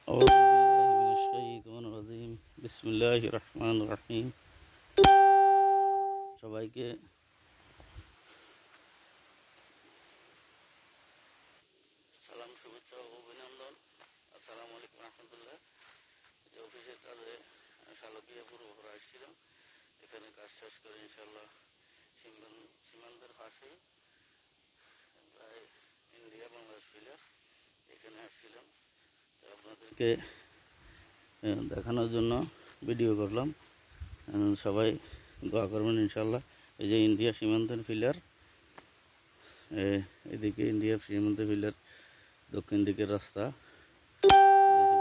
أعوذ بالله من الشيطان الرجيم بسم الله الرحمن الرحيم সবাইকে সালাম শুভেচ্ছা ও অভিনন্দন। আসসালামু আলাইকুম রহমতুল্লাহ। যে অফিসের কাজে শালকিয়া পূর্বপুরা আসছিলাম, এখানে কাজ শেষ করে ইনশাল্লাহ সীমান্তের পাশে প্রায় ইন্ডিয়া বাংলাদেশ ফিলার এখানে আসছিলাম। তো আপনাদেরকে দেখানোর জন্য ভিডিও করলাম। সবাই দোয়া করবেন ইনশাল্লাহ। এই যে ইন্ডিয়া সীমান্তের পিলার, এদিকে ইন্ডিয়া সীমান্তের পিলার, দক্ষিণ দিকের রাস্তা,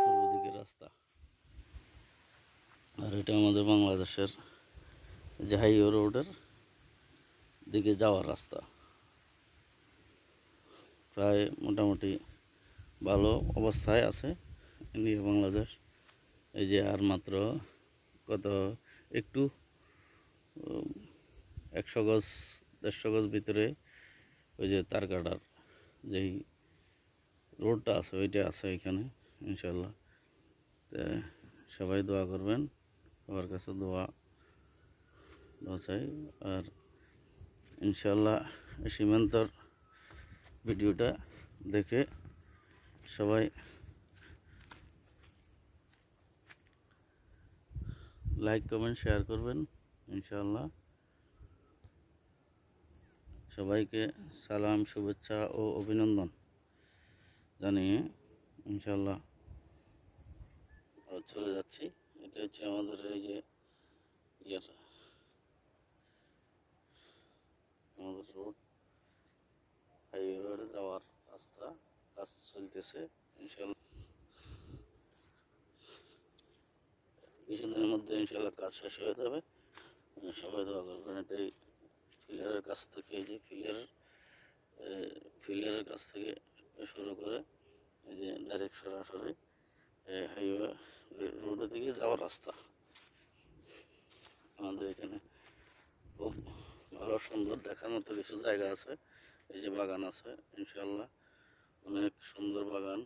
পূর্ব দিকের রাস্তা, আর এটা আমাদের বাংলাদেশের যে হাইওয়ে রোডের দিকে যাওয়ার রাস্তা। প্রায় মোটামুটি ভালো অবস্থায় আছে ইন্ডিয়া বাংলাদেশ। এই যে আর মাত্র কত একটু 100 গজ 150 গজ ভিতরে ওই যে তারকাটার যেই রোডটা আছে ওইটা আছে এখানে ইনশাল্লাহ। তো সবাই দোয়া করবেন, সবার কাছে দোয়া চাই। আর ইনশাল্লাহ সীমান্তর ভিডিওটা দেখে সবাই লাইক কমেন্ট শেয়ার করবেন ইনশাল্লাহ। সবাইকে সালাম শুভেচ্ছা ও অভিনন্দন জানিয়ে ইনশাল্লাহ চলে যাচ্ছি। এটা হচ্ছে আমাদের এই যে আমাদের রোড, হাইওয়ে রোডে যাওয়ার রাস্তা, কাজ চলতেছে ইনশাল্লাহ। কিছুদিনের মধ্যে ইনশাল্লাহ কাজ শেষ হয়ে যাবে। সবাই দোয়া করবেন। এটাই ফিলারের কাছ থেকে, এই যে ফিলারের কাছ থেকে শুরু করে এই যে ডাইরেক্ট সরাসরি হাইওয়ে রোডের দিকে যাওয়ার রাস্তা। আমাদের এখানে খুব ভালো সুন্দর দেখার মতো কিছু জায়গা আছে। এই যে বাগান আছে ইনশাল্লাহ, অনেক সুন্দর বাগান।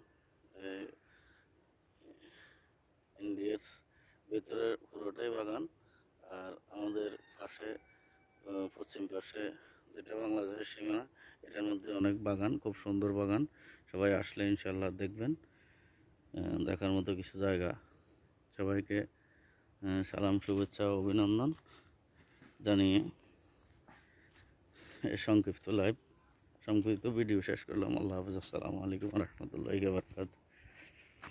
ইন্ডিয়ার ভিতরের পুরোটাই বাগান, আর আমাদের পাশে পশ্চিম পাশে যেটা বাংলাদেশের সীমানা, এটার মধ্যে অনেক বাগান, খুব সুন্দর বাগান। সবাই আসলে ইনশাল্লাহ দেখবেন, দেখার মতো কিছু জায়গা। সবাইকে সালাম শুভেচ্ছা ও অভিনন্দন জানিয়ে সংক্ষিপ্ত ভিডিও শেষ করলাম। আল্লাহ হাফিজ। আসসালামু আলাইকুম রহমতুল্লাহি ওয়া বারাকাতুহু।